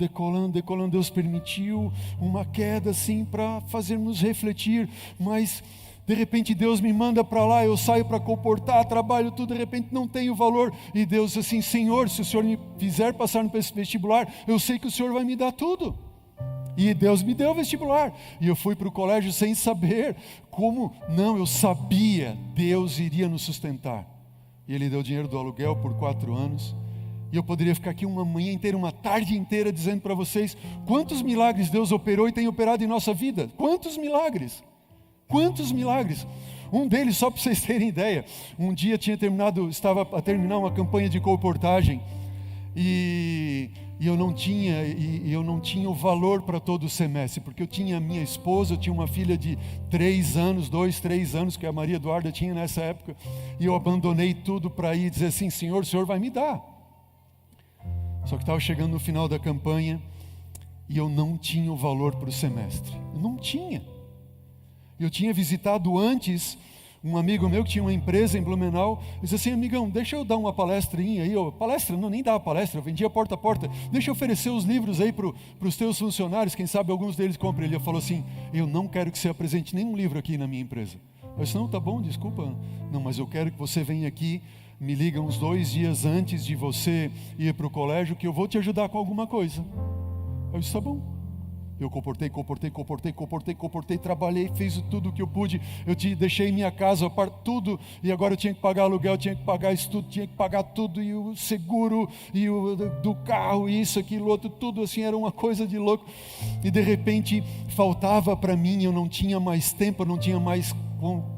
Deus permitiu uma queda assim para fazermos refletir, mas de repente Deus me manda para lá, eu saio para comportar, trabalho tudo, de repente não tenho valor, e Deus assim, Senhor, se o Senhor me fizer passar no vestibular, eu sei que o Senhor vai me dar tudo. E Deus me deu o vestibular, e eu fui para o colégio sem saber como, não, eu sabia, Deus iria nos sustentar, e Ele deu dinheiro do aluguel por 4 anos, e eu poderia ficar aqui uma manhã inteira, uma tarde inteira, dizendo para vocês, quantos milagres Deus operou e tem operado em nossa vida, quantos milagres, um deles, só para vocês terem ideia, um dia estava a terminar uma campanha de colportagem, e eu não tinha o valor para todo o semestre, porque eu tinha a minha esposa, eu tinha uma filha de 3 anos, que a Maria Eduarda tinha nessa época, e eu abandonei tudo para ir dizer assim, Senhor, o Senhor vai me dar. Só que estava chegando no final da campanha, e eu não tinha o valor para o semestre, eu não tinha. Eu tinha visitado antes Um amigo meu que tinha uma empresa em Blumenau, disse assim: amigão, deixa eu dar uma palestrinha aí. Palestra? Não, nem dava palestra, eu vendia porta a porta. Deixa eu oferecer os livros aí para os teus funcionários, quem sabe alguns deles comprem. Ele falou assim: eu não quero que você apresente nenhum livro aqui na minha empresa. Eu disse: não, tá bom, desculpa. Não, mas eu quero que você venha aqui, me liga uns 2 dias antes de você ir para o colégio, que eu vou te ajudar com alguma coisa. Eu disse: tá bom. Eu comportei, trabalhei, fiz tudo o que eu pude. Eu deixei minha casa, tudo, e agora eu tinha que pagar aluguel, tinha que pagar isso tudo, tinha que pagar tudo, e o seguro, e o do carro, isso, aquilo, outro, tudo assim, era uma coisa de louco. E de repente faltava para mim, eu não tinha mais tempo, eu não tinha mais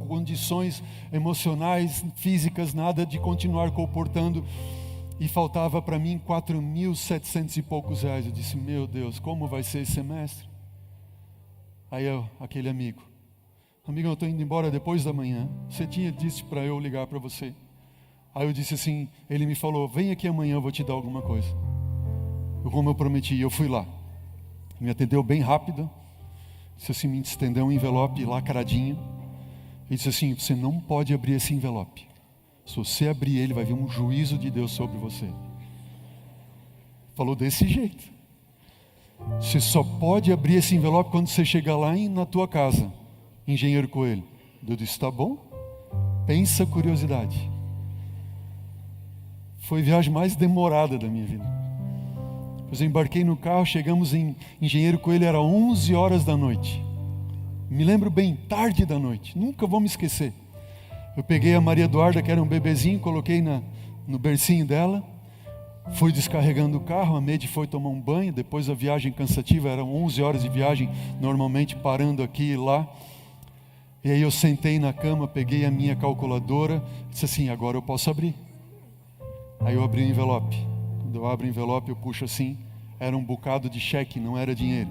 condições emocionais, físicas, nada de continuar comportando. E faltava para mim 4.700 e poucos reais. Eu disse: meu Deus, como vai ser esse semestre? Aí aquele amigo: amigão, eu estou indo embora depois da manhã. Você tinha dito para eu ligar para você. Aí eu disse assim, ele me falou: vem aqui amanhã, eu vou te dar alguma coisa. Como eu prometi, eu fui lá. Me atendeu bem rápido. Disse assim, me estendeu um envelope lacradinho. E disse assim: você não pode abrir esse envelope. Se você abrir ele, vai vir um juízo de Deus sobre você. Falou desse jeito. Você só pode abrir esse envelope quando você chegar lá na tua casa, Engenheiro Coelho. Eu disse: tá bom. Pensa curiosidade. Foi a viagem mais demorada da minha vida. Depois eu embarquei no carro, chegamos em Engenheiro Coelho, era 11 horas da noite. Me lembro bem, tarde da noite. Nunca vou me esquecer. Eu peguei a Maria Eduarda, que era um bebezinho, coloquei no bercinho dela, fui descarregando o carro, a Medi foi tomar um banho, depois a viagem cansativa, eram 11 horas de viagem, normalmente parando aqui e lá. E aí eu sentei na cama, peguei a minha calculadora, disse assim: agora eu posso abrir. Aí eu abri o envelope. Quando eu abro o envelope, eu puxo assim, era um bocado de cheque, não era dinheiro.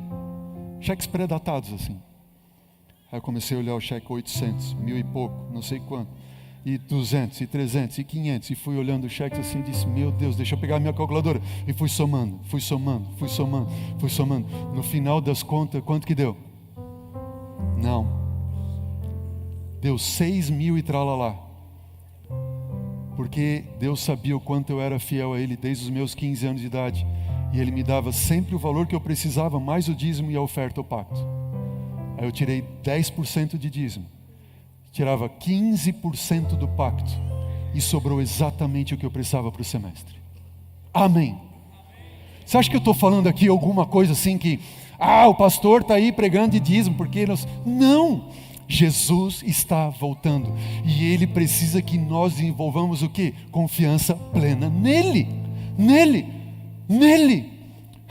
Cheques pré-datados assim. Aí eu comecei a olhar o cheque: 800, 1.000 e pouco, não sei quanto, e 200, e 300, e 500, e fui olhando o cheque assim e disse: meu Deus, deixa eu pegar a minha calculadora. E fui somando. No final das contas, quanto que deu? Não. Deu 6.000 e tralalá. Porque Deus sabia o quanto eu era fiel a Ele desde os meus 15 anos de idade. E Ele me dava sempre o valor que eu precisava, mais o dízimo e a oferta ao pacto. Aí eu tirei 10% de dízimo, tirava 15% do pacto e sobrou exatamente o que eu precisava para o semestre. Amém. Você acha que eu estou falando aqui alguma coisa assim que, o pastor está aí pregando de dízimo, porque nós... Não! Jesus está voltando e Ele precisa que nós desenvolvamos o quê? Confiança plena nele.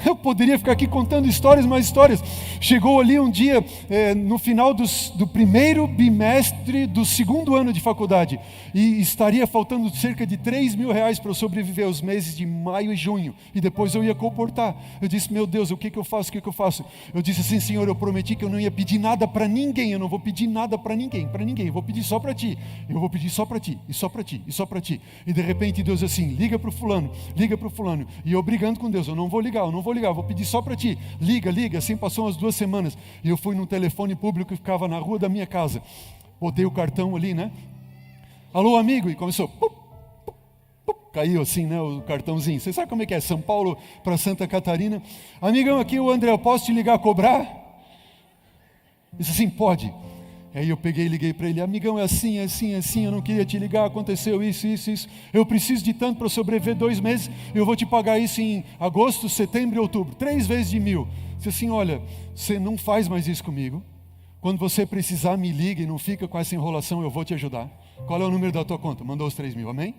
Eu poderia ficar aqui contando histórias, mais histórias. Chegou ali um dia, no final do primeiro bimestre do segundo ano de faculdade, e estaria faltando cerca de 3.000 reais para eu sobreviver os meses de maio e junho, e depois eu ia comportar. Eu disse: meu Deus, o que eu faço? Eu disse assim: Senhor, eu prometi que eu não ia pedir nada para ninguém, eu não vou pedir nada para ninguém, eu vou pedir só para Ti, eu vou pedir só para Ti, e só para Ti, e só para Ti. E de repente Deus assim: liga para o fulano, e eu brigando com Deus: eu não vou ligar, vou pedir só para Ti, liga, assim passou umas 2 semanas, e eu fui num telefone público que ficava na rua da minha casa, botei o cartão ali, né? Alô, amigo, e começou, caiu assim, né, o cartãozinho. Você sabe como é que é? São Paulo para Santa Catarina. Amigão, aqui o André, eu posso te ligar a cobrar? Disse assim: pode. Aí eu peguei e liguei para ele: amigão, é assim, eu não queria te ligar, aconteceu isso, eu preciso de tanto para sobreviver 2 meses, eu vou te pagar isso em agosto, setembro e outubro, 3 vezes de 1.000. Disse assim: olha, você não faz mais isso comigo, quando você precisar me liga e não fica com essa enrolação, eu vou te ajudar. Qual é o número da tua conta? Mandou os 3.000, amém?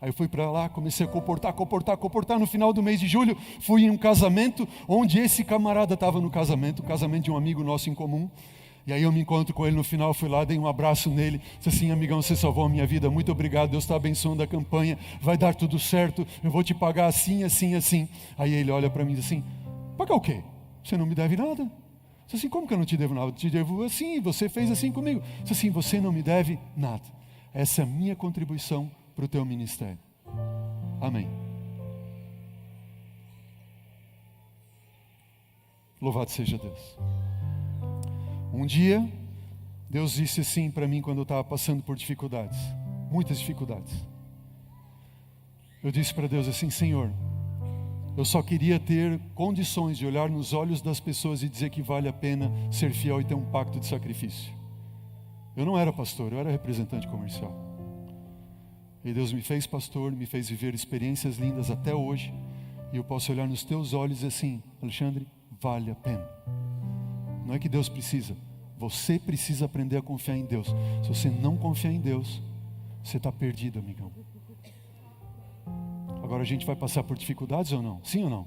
Aí eu fui para lá, comecei a comportar. No final do mês de julho, fui em um casamento, onde esse camarada estava no casamento, o casamento de um amigo nosso em comum. E aí eu me encontro com ele no final, fui lá, dei um abraço nele, disse assim: amigão, você salvou a minha vida, muito obrigado, Deus está abençoando a campanha, vai dar tudo certo, eu vou te pagar assim. Aí ele olha para mim e diz assim: pagar o quê? Você não me deve nada. Disse assim: como que eu não te devo nada? Eu te devo assim, você fez assim comigo. Disse assim: você não me deve nada. Essa é a minha contribuição para o teu ministério. Amém. Louvado seja Deus. Um dia, Deus disse assim para mim quando eu estava passando por dificuldades, muitas dificuldades. Eu disse para Deus assim: Senhor, eu só queria ter condições de olhar nos olhos das pessoas e dizer que vale a pena ser fiel e ter um pacto de sacrifício. Eu não era pastor, eu era representante comercial. E Deus me fez pastor, me fez viver experiências lindas até hoje. E eu posso olhar nos teus olhos e dizer assim: Alexandre, vale a pena. Não é que Deus precisa, você precisa aprender a confiar em Deus. Se você não confiar em Deus, você está perdido, amigão. Agora a gente vai passar por dificuldades ou não? Sim ou não?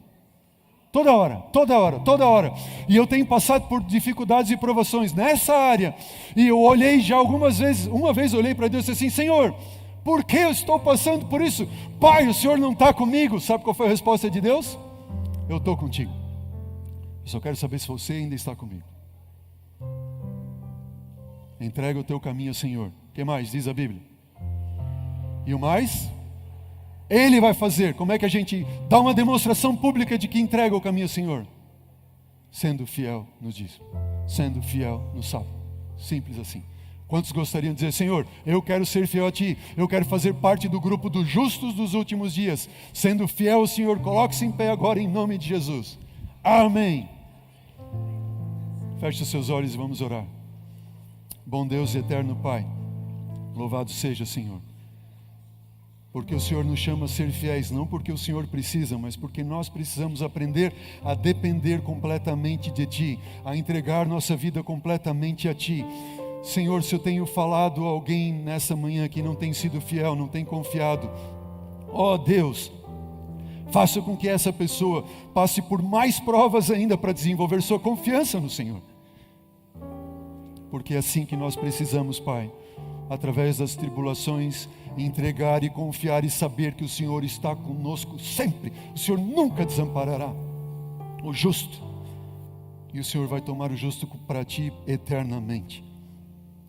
Toda hora, toda hora, toda hora. E eu tenho passado por dificuldades e provações nessa área. E eu olhei já algumas vezes, uma vez olhei para Deus e disse assim: Senhor, por que eu estou passando por isso? Pai, o Senhor não está comigo. Sabe qual foi a resposta de Deus? Eu estou contigo. Eu só quero saber se você ainda está comigo. Entrega o teu caminho ao Senhor. O que mais diz a Bíblia? E o mais? Ele vai fazer. Como é que a gente dá uma demonstração pública de que entrega o caminho ao Senhor? Sendo fiel no dízimo, sendo fiel no sábado. Simples assim. Quantos gostariam de dizer: Senhor, eu quero ser fiel a Ti, eu quero fazer parte do grupo dos justos dos últimos dias, sendo fiel ao Senhor? Coloque-se em pé agora em nome de Jesus. Amém. Feche os seus olhos e vamos orar. Bom Deus e eterno Pai, louvado seja, Senhor, porque o Senhor nos chama a ser fiéis, não porque o Senhor precisa, mas porque nós precisamos aprender a depender completamente de Ti, a entregar nossa vida completamente a Ti. Senhor, se eu tenho falado a alguém nessa manhã que não tem sido fiel, não tem confiado, ó Deus, faça com que essa pessoa passe por mais provas ainda para desenvolver sua confiança no Senhor. Porque é assim que nós precisamos, Pai, através das tribulações, entregar e confiar e saber que o Senhor está conosco sempre. O Senhor nunca desamparará o justo. E o Senhor vai tomar o justo para Ti eternamente.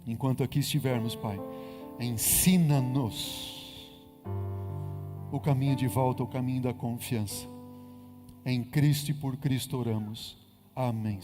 Enquanto aqui estivermos, Pai, ensina-nos o caminho de volta, o caminho da confiança. Em Cristo e por Cristo oramos. Amém.